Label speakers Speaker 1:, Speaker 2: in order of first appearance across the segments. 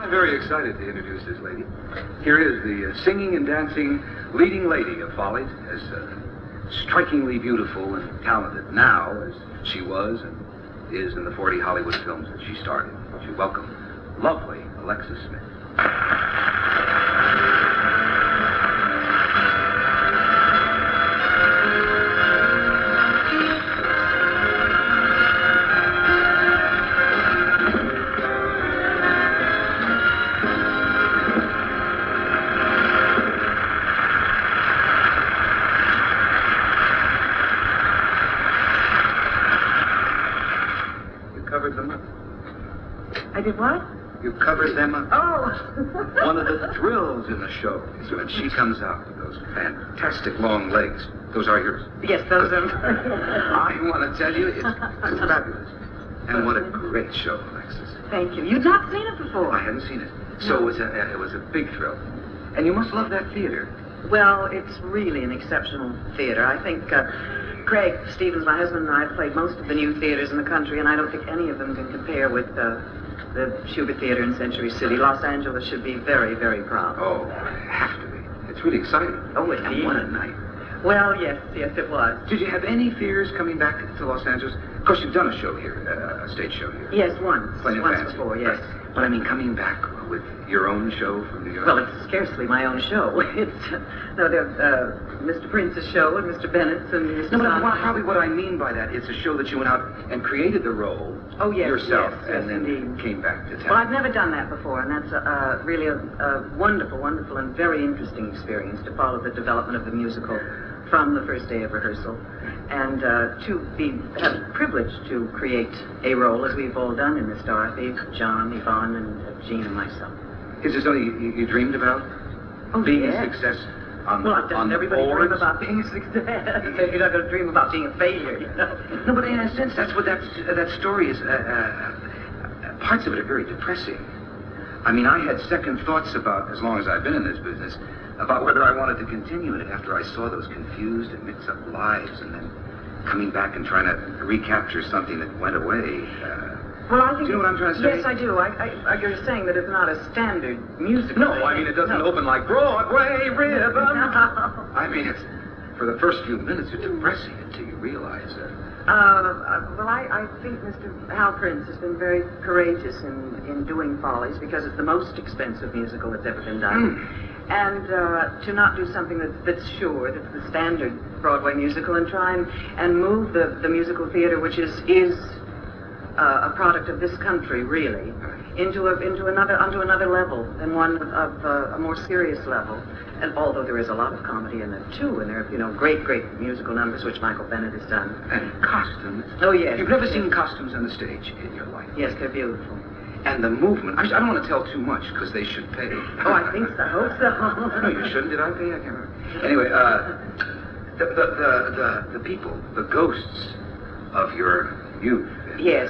Speaker 1: I'm very excited to introduce this lady. Here is the singing and dancing leading lady of Follies, as strikingly beautiful and talented now as she was and is in the 40 Hollywood films that she starred in. Would you welcome lovely Alexis Smith. Covered them up.
Speaker 2: I did what?
Speaker 1: You covered them up.
Speaker 2: Oh!
Speaker 1: One of the thrills in the show is when she comes out with those fantastic long legs. Those are yours?
Speaker 2: Yes, those are.
Speaker 1: I want to tell you, it's fabulous. And what a great show, Alexis.
Speaker 2: Thank you. You'd not seen it before.
Speaker 1: I hadn't seen it. So it was a big thrill. And you must love that theater.
Speaker 2: Well, it's really an exceptional theater. I think Craig Stevens, my husband, and I have played most of the new theaters in the country, and I don't think any of them can compare with the Shubert Theater in Century City. Los Angeles should be very, very proud.
Speaker 1: Oh, they have to be. It's really exciting.
Speaker 2: Oh, it
Speaker 1: And
Speaker 2: is.
Speaker 1: what a night.
Speaker 2: Well, yes, it was.
Speaker 1: Did you have any fears coming back to Los Angeles? Of course, you've done a show here, a stage show here.
Speaker 2: Yes, once.
Speaker 1: Plenty of
Speaker 2: Once
Speaker 1: fancy.
Speaker 2: before, yes.
Speaker 1: Right. But I mean, coming back with your own show from New York.
Speaker 2: Well, it's scarcely my own show. It's Mr. Prince's show and Mr. Bennett's and Mr.
Speaker 1: No, but
Speaker 2: Sondheim's.
Speaker 1: probably what I mean by that, it's a show that you went out and created the role yourself, and then
Speaker 2: indeed.
Speaker 1: came back to town.
Speaker 2: Well, I've never done that before, and that's really a wonderful, wonderful, and very interesting experience to follow the development of the musical from the first day of rehearsal, and to have the privilege to create a role, as we've all done in this, Dorothy, John, Yvonne, and Jean, and myself.
Speaker 1: Is there something you dreamed about?
Speaker 2: Oh,
Speaker 1: Being
Speaker 2: yes.
Speaker 1: a success on
Speaker 2: Well,
Speaker 1: on the
Speaker 2: everybody
Speaker 1: boards?
Speaker 2: dream about being a success. You're not going to dream about being a failure, you know.
Speaker 1: No, but in a sense, that's what that story is. Parts of it are very depressing. I mean, I had second thoughts about, as long as I've been in this business, about whether I wanted to continue in it after I saw those confused and mixed up lives, and then coming back and trying to recapture something that went away.
Speaker 2: Well, I think...
Speaker 1: Do you know what I'm trying to say?
Speaker 2: Yes, I do. You're saying that it's not a standard musical.
Speaker 1: No, I mean, it doesn't open like Broadway Rhythm.
Speaker 2: No.
Speaker 1: I mean, it's, for the first few minutes, it's depressing until you realize that.
Speaker 2: Well, I think Mr. Hal Prince has been very courageous in doing Follies, because it's the most expensive musical that's ever been done. And to not do something that's sure, that's the standard Broadway musical, and try and move the musical theater, which is a product of this country, really, into another level, and one of a more serious level. And although there is a lot of comedy in it too, and there are great musical numbers which Michael Bennett has done.
Speaker 1: And costumes.
Speaker 2: Oh yes.
Speaker 1: You've never seen costumes on the stage in your life.
Speaker 2: Yes, they're beautiful.
Speaker 1: And the movement. I don't want to tell too much because they should pay.
Speaker 2: Oh, I think so. I hope so.
Speaker 1: No, you shouldn't. Did I pay? I can't remember. Anyway, the people, the ghosts of your youth.
Speaker 2: Yes.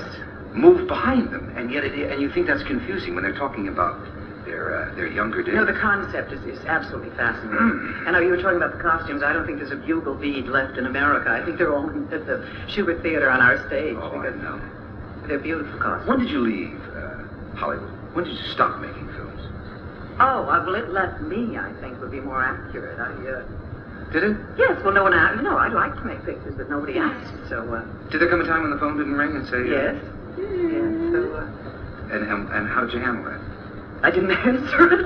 Speaker 1: Move behind them, and yet and you think that's confusing when they're talking about their younger days.
Speaker 2: No, the concept is absolutely fascinating. And you were talking about the costumes. I don't think there's a bugle bead left in America. I think they're all at the Shubert Theater on our stage.
Speaker 1: Oh, I know.
Speaker 2: They're beautiful costumes.
Speaker 1: When did you leave Hollywood? When did you stop making films?
Speaker 2: Oh, well, it left me, I think, would be more accurate.
Speaker 1: Did it?
Speaker 2: Yes, well, no one asked. I like to make pictures, but nobody asked, so...
Speaker 1: Did there come a time when the phone didn't ring and say...
Speaker 2: Yes. Yes, so...
Speaker 1: And how did you handle that?
Speaker 2: I didn't answer it.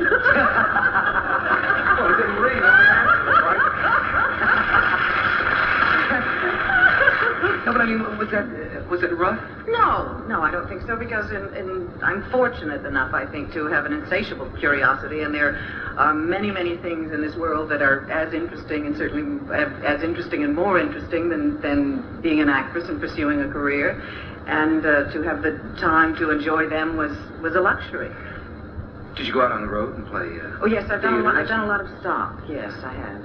Speaker 1: Well, it didn't ring. Right? No, but I mean, was it rough?
Speaker 2: No, I don't think so, because I'm fortunate enough, I think, to have an insatiable curiosity, and there are many things in this world that are as interesting, and certainly as interesting and more interesting than being an actress and pursuing a career, and to have the time to enjoy them was a luxury.
Speaker 1: Did you go out on the road and play?
Speaker 2: Oh yes, I've done a
Speaker 1: theater?
Speaker 2: lot of stock. Yes, I have,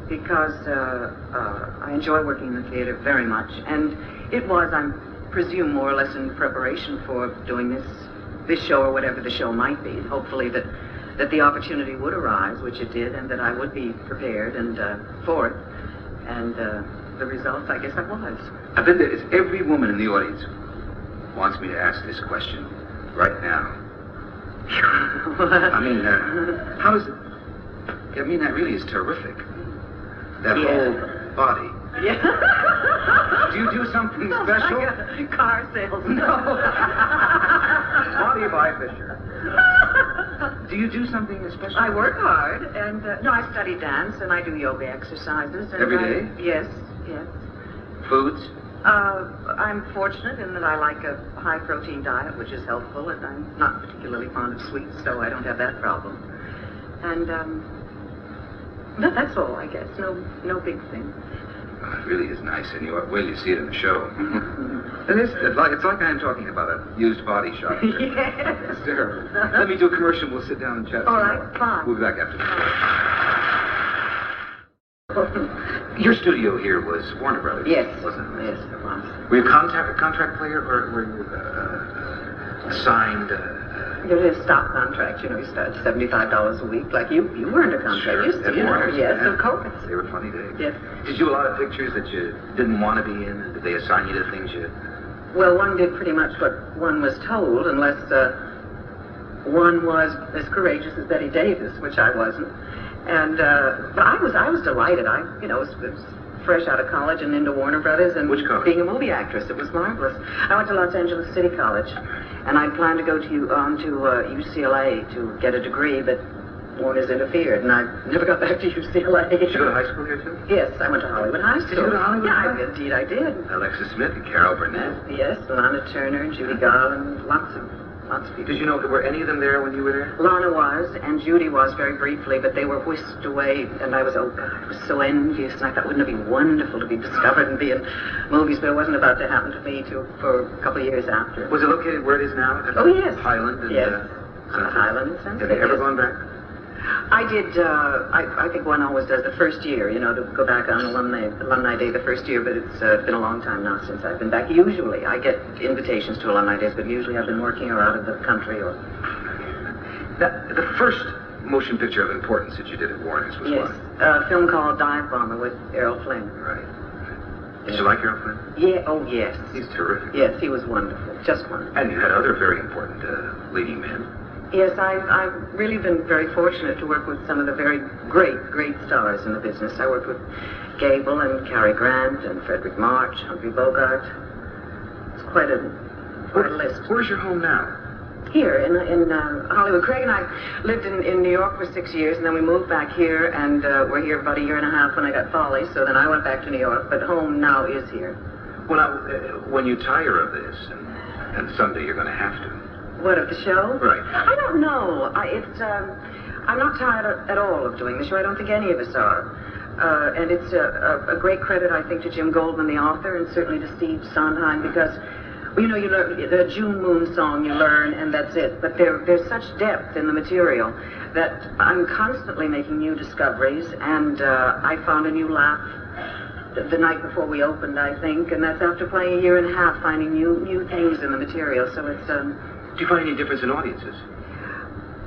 Speaker 2: because I enjoy working in the theater very much, and it was, I presume, more or less in preparation for doing this show or whatever the show might be. Hopefully that the opportunity would arise, which it did, and that I would be prepared and for it. And the results, I guess I was.
Speaker 1: I bet that every woman in the audience wants me to ask this question right now. I mean, how does it... I mean, that really is terrific. That whole body.
Speaker 2: Yeah.
Speaker 1: Do you do something special?
Speaker 2: Like a car salesman.
Speaker 1: No. What do you buy, Fisher? Do you do something special?
Speaker 2: I work hard, and no, I study dance, and I do yoga exercises. And
Speaker 1: Every day?
Speaker 2: Yes.
Speaker 1: Foods?
Speaker 2: I'm fortunate in that I like a high-protein diet, which is helpful, and I'm not particularly fond of sweets, so I don't have that problem. And, but that's all, I guess. No big thing.
Speaker 1: Oh, it really is nice, and you see it in the show. And it's like I'm talking about a used body shop.
Speaker 2: Yes.
Speaker 1: It's terrible. Let me do a commercial. We'll sit down and chat.
Speaker 2: All right, fine.
Speaker 1: We'll be back after this. Your studio here was Warner Brothers.
Speaker 2: Yes.
Speaker 1: Wasn't it?
Speaker 2: Yes, it was.
Speaker 1: Were you a contract player, or were you assigned?
Speaker 2: You did a stock contract, you start $75 a week. Like you weren't a contract.
Speaker 1: Sure.
Speaker 2: Yes, of course.
Speaker 1: They were funny days.
Speaker 2: Yes.
Speaker 1: Did you do a lot of pictures that you didn't want to be in? Did they assign you to things you...
Speaker 2: Well, one did pretty much what one was told, unless one was as courageous as Betty Davis, which I wasn't. And but I was delighted. I was fresh out of college and into Warner Brothers and
Speaker 1: Which college?
Speaker 2: being a movie actress. It was marvelous. I went to Los Angeles City College, and I planned to go to UCLA to get a degree, but Warner's interfered, and I never got back to UCLA.
Speaker 1: Did you go to high school here, too?
Speaker 2: Yes, I went to Hollywood High School.
Speaker 1: Did you go to Hollywood High?
Speaker 2: Yeah, indeed I did.
Speaker 1: Alexis Smith and Carol Burnett.
Speaker 2: Yes, Lana Turner, Judy Garland, lots of people.
Speaker 1: Did you know, were any of them there when you were there?
Speaker 2: Lana was, and Judy was very briefly, but they were whisked away, and I was so envious, and I thought, wouldn't it be wonderful to be discovered and be in movies, but it wasn't about to happen to me for a couple of years after.
Speaker 1: Was it located where it is now?
Speaker 2: Oh, yes.
Speaker 1: Highland and
Speaker 2: yes.
Speaker 1: Sunset?
Speaker 2: Highland and Sunset.
Speaker 1: Have you ever
Speaker 2: yes.
Speaker 1: gone back?
Speaker 2: I did, I think one always does the first year, to go back on alumni day the first year, but it's been a long time now since I've been back. Usually, I get invitations to alumni days, but usually I've been working or out of the country or...
Speaker 1: The first motion picture of importance that you did at Warner's was
Speaker 2: Yes,
Speaker 1: what?
Speaker 2: a film called Dive Bomber with Errol Flynn.
Speaker 1: Right. Did you like Errol Flynn?
Speaker 2: Yeah, oh yes.
Speaker 1: He's terrific.
Speaker 2: Yes, he was wonderful, just wonderful.
Speaker 1: And you had other very important leading men.
Speaker 2: Yes, I've really been very fortunate to work with some of the very great stars in the business. I worked with Gable and Cary Grant and Frederick March, Humphrey Bogart. It's quite a list.
Speaker 1: Where's your home now?
Speaker 2: Here in Hollywood. Craig and I lived in New York for 6 years, and then we moved back here, and we're here about a year and a half when I got Follies, so then I went back to New York, but home now is here.
Speaker 1: Well, now, when you tire of this, and someday you're going to have to.
Speaker 2: What, of the show?
Speaker 1: Right.
Speaker 2: I don't know. I'm not tired at all of doing the show. I don't think any of us are. And it's a great credit, I think, to Jim Goldman, the author, and certainly to Steve Sondheim, because, you learn the June Moon song, you learn, and that's it. But there's such depth in the material that I'm constantly making new discoveries, and I found a new laugh the night before we opened, I think, and that's after playing a year and a half, finding new things in the material. So it's...
Speaker 1: Do you find any difference in audiences?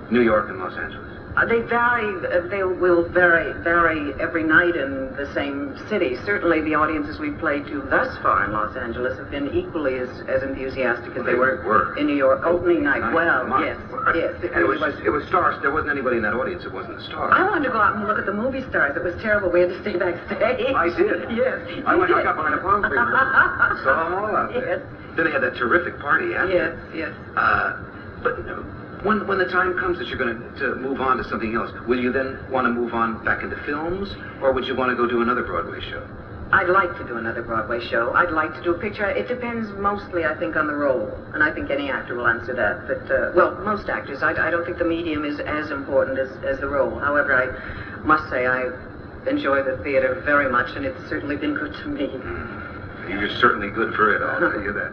Speaker 1: New York and Los Angeles?
Speaker 2: They vary. They will vary every night in the same city. Certainly, the audiences we've played to thus far in Los Angeles have been equally as enthusiastic as they were in New York. Opening night. Well, yes.
Speaker 1: And it was stars. There wasn't anybody in that audience that wasn't a star.
Speaker 2: I wanted to go out and look at the movie stars. It was terrible. We had to stay backstage.
Speaker 1: I did.
Speaker 2: Yes.
Speaker 1: I got behind a palm tree. Saw them all out there.
Speaker 2: Yes.
Speaker 1: Then they had that terrific party after.
Speaker 2: Yes.
Speaker 1: But when the time comes that you're going to move on to something else, will you then want to move on back into films, or would you want to go do another Broadway show?
Speaker 2: I'd like to do another Broadway show. I'd like to do a picture. It depends mostly, I think, on the role, and I think any actor will answer that. But, most actors. I don't think the medium is as important as the role. However, I must say I enjoy the theater very much, and it's certainly been good to me.
Speaker 1: You're certainly good for it, I'll tell you that.